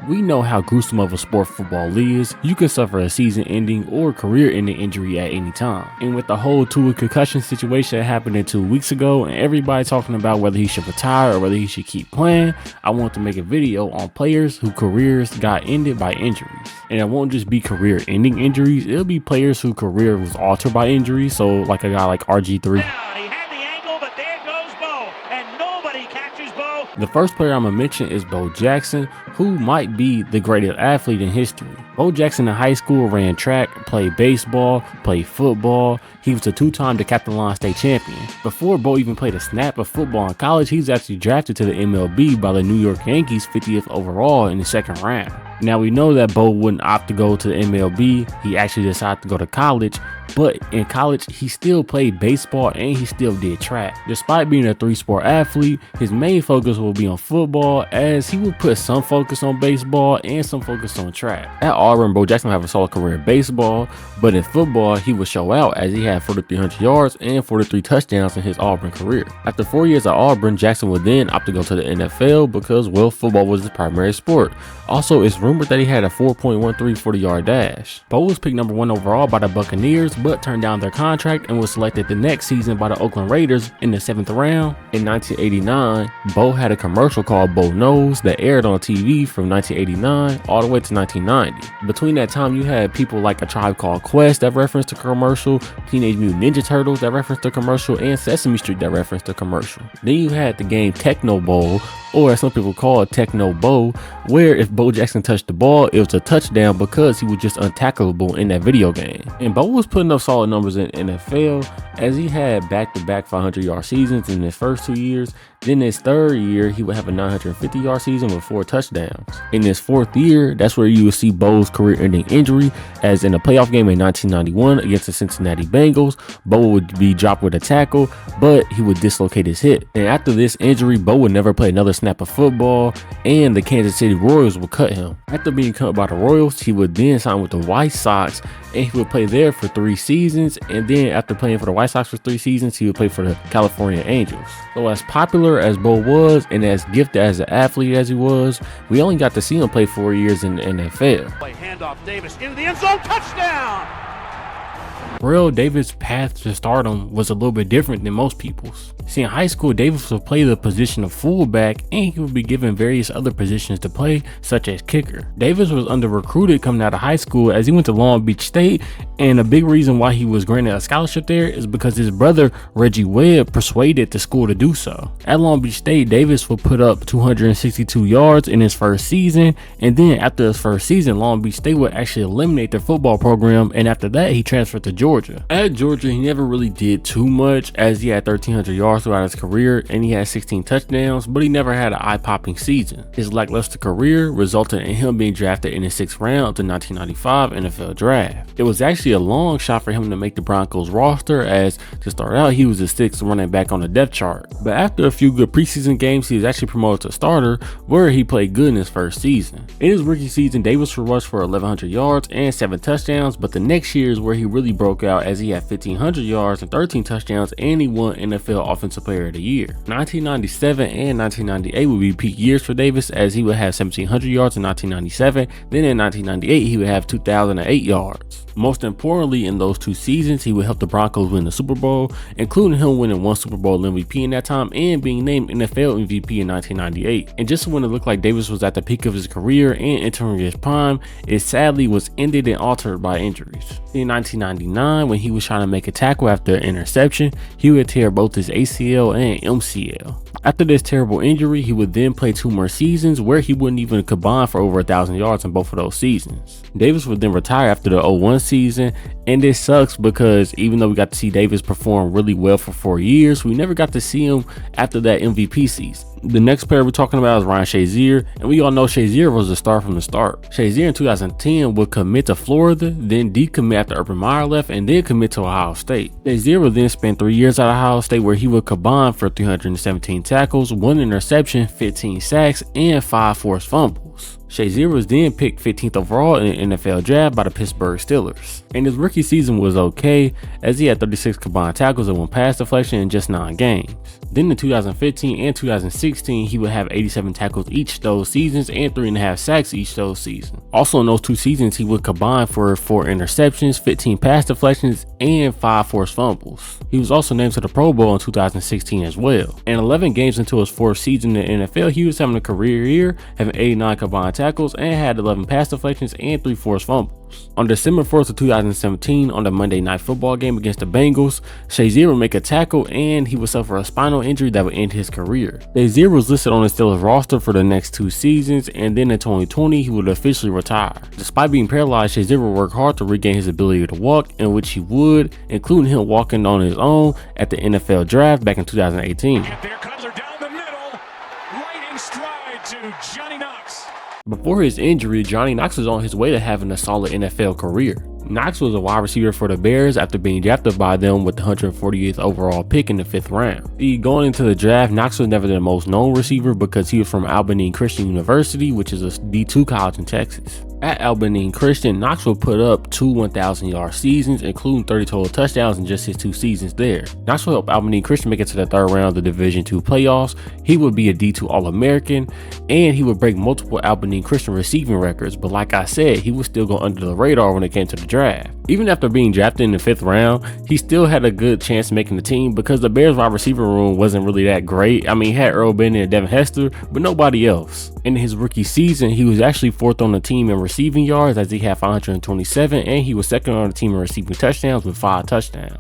We know how gruesome of a sport football is. You can suffer a season-ending or career-ending injury at any time. And with the whole Tua concussion situation happening 2 weeks ago and everybody talking about whether he should retire or whether he should keep playing, I want to make a video on players whose careers got ended by injuries. And it won't just be career-ending injuries, it'll be players whose career was altered by injuries. So like a guy like RG3. The first player I'm going to mention is Bo Jackson, who might be the greatest athlete in history. Bo Jackson in high school ran track, played baseball, played football. He was a two-time Decathlon state champion. Before Bo even played a snap of football in college, he was actually drafted to the MLB by the New York Yankees 50th overall in the second round. Now we know that Bo wouldn't opt to go to the MLB. He actually decided to go to college, but in college he still played baseball and he still did track. Despite being a three-sport athlete, his main focus will be on football, as he would put some focus on baseball and some focus on track. At Auburn, Bo Jackson have a solid career in baseball, but in football he would show out as he had 4,300 yards and 43 touchdowns in his Auburn career. After 4 years at Auburn, Jackson would then opt to go to the NFL because, well, football was his primary sport. Also, it's rumored that he had a 4.13 40-yard dash. Bo was picked number 1 overall by the Buccaneers, but turned down their contract and was selected the next season by the Oakland Raiders in the 7th round. In 1989, Bo had a commercial called Bo Knows that aired on TV from 1989 all the way to 1990. Between that time, you had people like A Tribe Called Quest that referenced the commercial, Teenage Mutant Ninja Turtles that referenced the commercial, and Sesame Street that referenced the commercial. Then you had the game Techno Bowl, or as some people call it, Techno Bo, where if Bo Jackson touched the ball, it was a touchdown because he was just untackleable in that video game. And Bo was putting up solid numbers in NFL, as he had back-to-back 500-yard seasons in his first 2 years. Then his third year, he would have a 950-yard season with 4 touchdowns. In his fourth year, that's where you would see Bo's career-ending injury, as in a playoff game in 1991 against the Cincinnati Bengals, Bo would be dropped with a tackle, but he would dislocate his hip. And after this injury, Bo would never play another snap of football, and the Kansas City Royals would cut him. After being cut by the Royals, he would then sign with the White Sox, and he would play there for 3 seasons. And then after playing for the White Sox for 3 seasons, he would play for the California Angels. So as popular as Bo was and as gifted as an athlete as he was, we only got to see him play 4 years in the NFL. Play handoff, Davis into the end zone, touchdown! Terrell Davis' path to stardom was a little bit different than most people's. See, in high school, Davis would play the position of fullback, and he would be given various other positions to play, such as kicker. Davis was under-recruited coming out of high school as he went to Long Beach State, and a big reason why he was granted a scholarship there is because his brother, Reggie Webb, persuaded the school to do so. At Long Beach State, Davis would put up 262 yards in his first season, and then after his first season, Long Beach State would actually eliminate their football program, and after that, he transferred to Georgia. At Georgia, he never really did too much, as he had 1,300 yards throughout his career and he had 16 touchdowns, but he never had an eye-popping season. His lackluster career resulted in him being drafted in the 6th round of the 1995 NFL Draft. It was actually a long shot for him to make the Broncos roster, as to start out he was the 6th running back on the depth chart. But after a few good preseason games, he was actually promoted to starter, where he played good in his first season. In his rookie season, Davis rushed for 1,100 yards and 7 touchdowns, but the next year is where he really broke out, as he had 1,500 yards and 13 touchdowns, and he won NFL Offensive Player of the Year. 1997 and 1998 would be peak years for Davis, as he would have 1,700 yards in 1997, then in 1998 he would have 2,008 yards. Most importantly, in those 2 seasons, he would help the Broncos win the Super Bowl, including him winning 1 Super Bowl MVP in that time and being named NFL MVP in 1998. And just when it looked like Davis was at the peak of his career and entering his prime, it sadly was ended and altered by injuries. In 1999, when he was trying to make a tackle after an interception, he would tear both his ACL and MCL. After this terrible injury, he would then play 2 more seasons where he wouldn't even combine for over 1,000 yards in both of those seasons. Davis would then retire after the 01 season, and this sucks because even though we got to see Davis perform really well for 4 years, we never got to see him after that MVP season. The next player we're talking about is Ryan Shazier, and we all know Shazier was a star from the start. Shazier in 2010 would commit to Florida, then decommit after Urban Meyer left, and then commit to Ohio State. Shazier would then spend 3 years at Ohio State, where he would combine for 317 tackles, 1 interception, 15 sacks, and 5 forced fumbles. Shazier was then picked 15th overall in the NFL draft by the Pittsburgh Steelers. And his rookie season was okay, as he had 36 combined tackles and 1 pass deflection in just 9 games. Then in 2015 and 2016, he would have 87 tackles each those seasons and 3.5 sacks each those seasons. Also in those 2 seasons, he would combine for 4 interceptions, 15 pass deflections, and 5 forced fumbles. He was also named to the Pro Bowl in 2016 as well. And 11 games into his 4th season in the NFL, he was having a career year, having 89 combined tackles and had 11 pass deflections and 3 forced fumbles. On December 4th of 2017, on the Monday Night Football game against the Bengals, Shazier would make a tackle and he would suffer a spinal injury that would end his career. Shazier was listed on the Steelers roster for the next 2 seasons, and then in 2020 he would officially retire. Despite being paralyzed, Shazier would work hard to regain his ability to walk, in which he would, including him walking on his own at the NFL draft back in 2018. And there comes her down the middle, right in stride to Johnny Knox. Before his injury, Johnny Knox was on his way to having a solid NFL career. Knox was a wide receiver for the Bears after being drafted by them with the 148th overall pick in the 5th round. Going into the draft, Knox was never the most known receiver because he was from Albany Christian University, which is a D2 college in Texas. At Albany Christian, Knox would put up 2 1,000-yard seasons, including 30 total touchdowns in just his 2 seasons there. Knox would help Albany Christian make it to the 3rd round of the Division II playoffs. He would be a D2 All-American, and he would break multiple Albany Christian receiving records, but like I said, he was still going under the radar when it came to the draft. Even after being drafted in the 5th round, he still had a good chance of making the team because the Bears wide receiver room wasn't really that great. I mean, he had Earl Bennett and Devin Hester, but nobody else. In his rookie season, he was actually 4th on the team in receiving yards as he had 527, and he was 2nd on the team in receiving touchdowns with 5 touchdowns.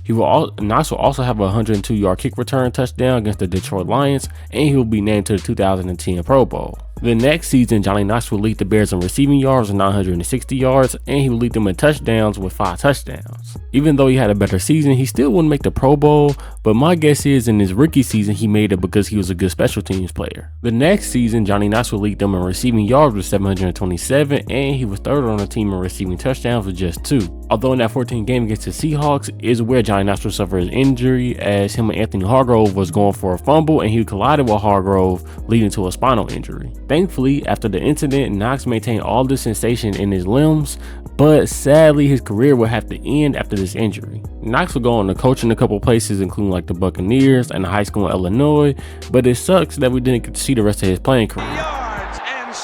Knox will also have a 102-yard kick return touchdown against the Detroit Lions, and he will be named to the 2010 Pro Bowl. The next season, Johnny Knox will lead the Bears in receiving yards with 960 yards, and he will lead them in touchdowns with 5 touchdowns. Even though he had a better season, he still wouldn't make the Pro Bowl, but my guess is in his rookie season, he made it because he was a good special teams player. The next season, Johnny Knox will lead them in receiving yards with 727, and he was 3rd on the team in receiving touchdowns with just 2. Although in that 14th game against the Seahawks is where Johnny Knox will suffer his injury, as him and Anthony Hargrove was going for a fumble and he collided with Hargrove, leading to a spinal injury. Thankfully, after the incident, Knox maintained all the sensation in his limbs, but sadly his career would have to end after this injury. Knox would go on to coach in a couple places, including like the Buccaneers and a high school in Illinois, but it sucks that we didn't get to see the rest of his playing career. Yards and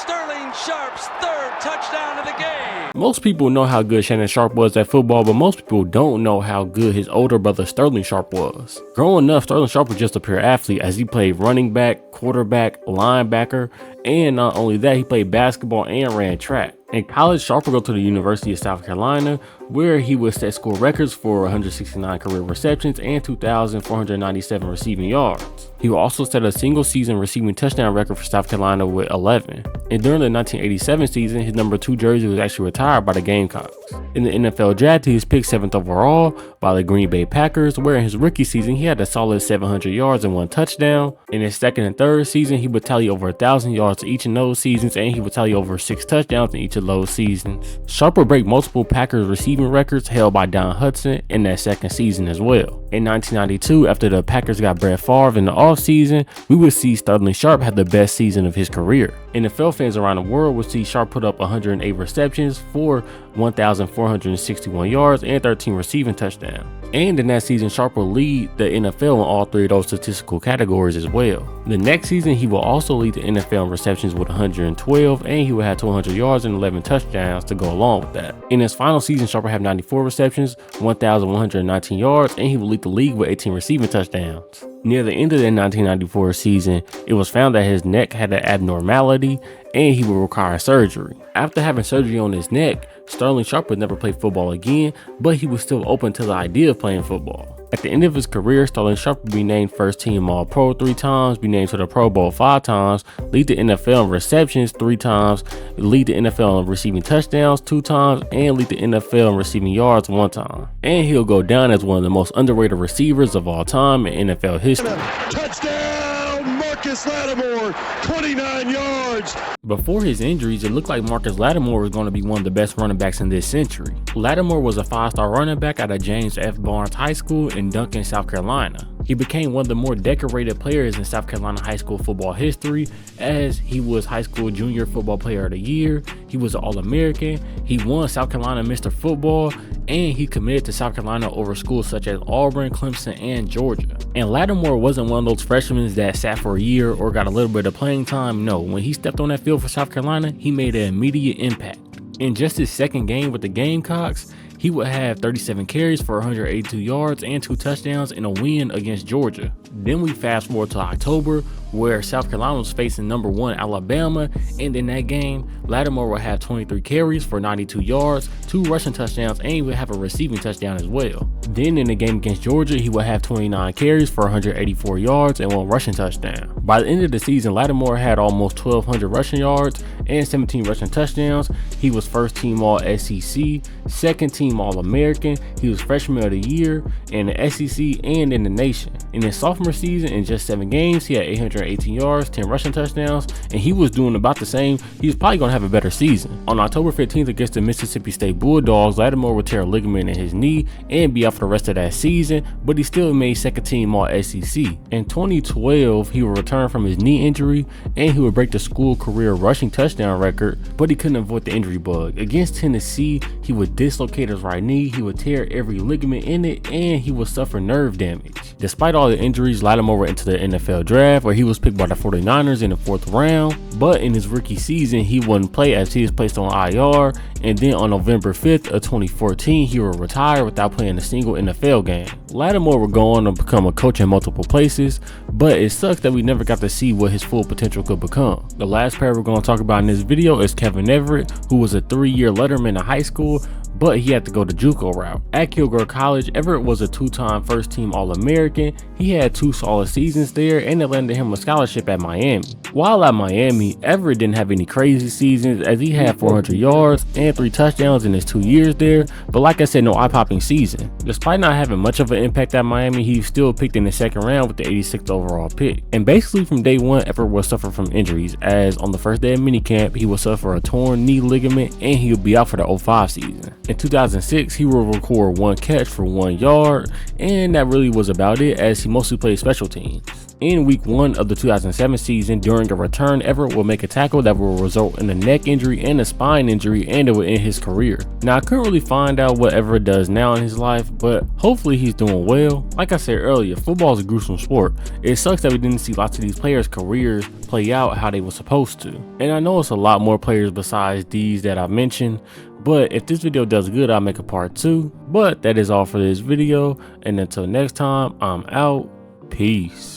Sharpe's 3rd touchdown of the game. Most people know how good Shannon Sharpe was at football, but most people don't know how good his older brother Sterling Sharpe was. Growing up, Sterling Sharpe was just a pure athlete as he played running back, quarterback, linebacker, and not only that, he played basketball and ran track. In college, Sharpe would go to the University of South Carolina, where he would set school records for 169 career receptions and 2,497 receiving yards. He would also set a single season receiving touchdown record for South Carolina with 11. And during the 1987 season, his number 2 jersey was actually retired by the Gamecocks. In the NFL draft, he was picked 7th overall by the Green Bay Packers, where in his rookie season, he had a solid 700 yards and 1 touchdown. In his 2nd and 3rd season, he would tally over 1,000 yards each in those seasons, and he would tally over 6 touchdowns in each of those seasons. Sharpe would break multiple Packers receiving records held by Don Hudson in that 2nd season as well. In 1992, after the Packers got Brett Favre in the offseason, we would see Sterling Sharpe have the best season of his career. NFL fans around the world would see Sharpe put up 108 receptions for 1,461 yards and 13 receiving touchdowns. And in that season, Sharpe will lead the NFL in all 3 of those statistical categories as well. The next season, he will also lead the NFL in receptions with 112, and he will have 200 yards and 11 touchdowns to go along with that. In his final season, Sharpe will have 94 receptions, 1,119 yards, and he will lead the league with 18 receiving touchdowns. Near the end of the 1994 season, it was found that his neck had an abnormality and he would require surgery. After having surgery on his neck, Sterling Sharpe would never play football again, but he was still open to the idea of playing football. At the end of his career, Sterling Sharpe would be named first team All-Pro 3 times, be named to the Pro Bowl 5 times, lead the NFL in receptions 3 times, lead the NFL in receiving touchdowns 2 times, and lead the NFL in receiving yards 1 time. And he'll go down as one of the most underrated receivers of all time in NFL history. Touchdown, Marcus Lattimore, 29 yards. Before his injuries, it looked like Marcus Lattimore was going to be one of the best running backs in this century. Lattimore was a 5-star running back out of James F. Barnes High School in Duncan, South Carolina. He became one of the more decorated players in South Carolina high school football history, as he was high school junior football player of the year, he was an All-American, he won South Carolina Mr. Football, and he committed to South Carolina over schools such as Auburn, Clemson, and Georgia. And Lattimore wasn't one of those freshmen that sat for a year or got a little bit of playing time. No, when he stepped on that field for South Carolina, he made an immediate impact. In just his second game with the Gamecocks, he would have 37 carries for 182 yards and 2 touchdowns in a win against Georgia. Then we fast forward to October, where South Carolina was facing number 1 Alabama, and in that game, Lattimore would have 23 carries for 92 yards, 2 rushing touchdowns, and he would have a receiving touchdown as well. Then in the game against Georgia, he would have 29 carries for 184 yards and 1 rushing touchdown. By the end of the season, Lattimore had almost 1,200 rushing yards and 17 rushing touchdowns. He was first team All-SEC, second team All-American. He was freshman of the year in the SEC and in the nation. In his sophomore season, in just 7 games, he had 818 yards, 10 rushing touchdowns, and he was doing about the same. He was probably going to have a better season. On October 15th against the Mississippi State Bulldogs, Lattimore would tear a ligament in his knee and be out for the rest of that season, but he still made second team All-SEC. In 2012, he would return from his knee injury and he would break the school career rushing touchdown record, but he couldn't avoid the injury bug. Against Tennessee, he would dislocate his right knee, he would tear every ligament in it, and he would suffer nerve damage. Despite all the injuries, Lattimore went into the NFL draft, where he was picked by the 49ers in the 4th round, but in his rookie season, he wouldn't play as he was placed on IR, and then on November 5th of 2014, he would retire without playing a single NFL game. Lattimore would go on to become a coach in multiple places, but it sucks that we never got to see what his full potential could become. The last player we're going to talk about in this video is Kevin Everett, who was a 3-year letterman in high school, but he had to go the JUCO route. At Kilgore College, Everett was a 2-time first-team All-American. He had 2 solid seasons there, and it landed him a scholarship at Miami. While at Miami, Everett didn't have any crazy seasons, as he had 400 yards and 3 touchdowns in his 2 years there, but like I said, no eye-popping season. Despite not having much of an impact at Miami, he was still picked in the 2nd round with the 86th overall pick. And basically from day 1, Everett would suffer from injuries, as on the first day of minicamp, he would suffer a torn knee ligament and he would be out for the 05 season. In 2006, he would record 1 catch for 1 yard, and that really was about it, as he mostly played special teams. In week 1 of the 2007 season, during a return, Everett will make a tackle that will result in a neck injury and a spine injury, and it will end his career. Now, I couldn't really find out what Everett does now in his life, but hopefully he's doing well. Like I said earlier, football is a gruesome sport. It sucks that we didn't see lots of these players' careers play out how they were supposed to. And I know it's a lot more players besides these that I mentioned, but if this video does good, I'll make a part 2. But that is all for this video, and until next time, I'm out. Peace.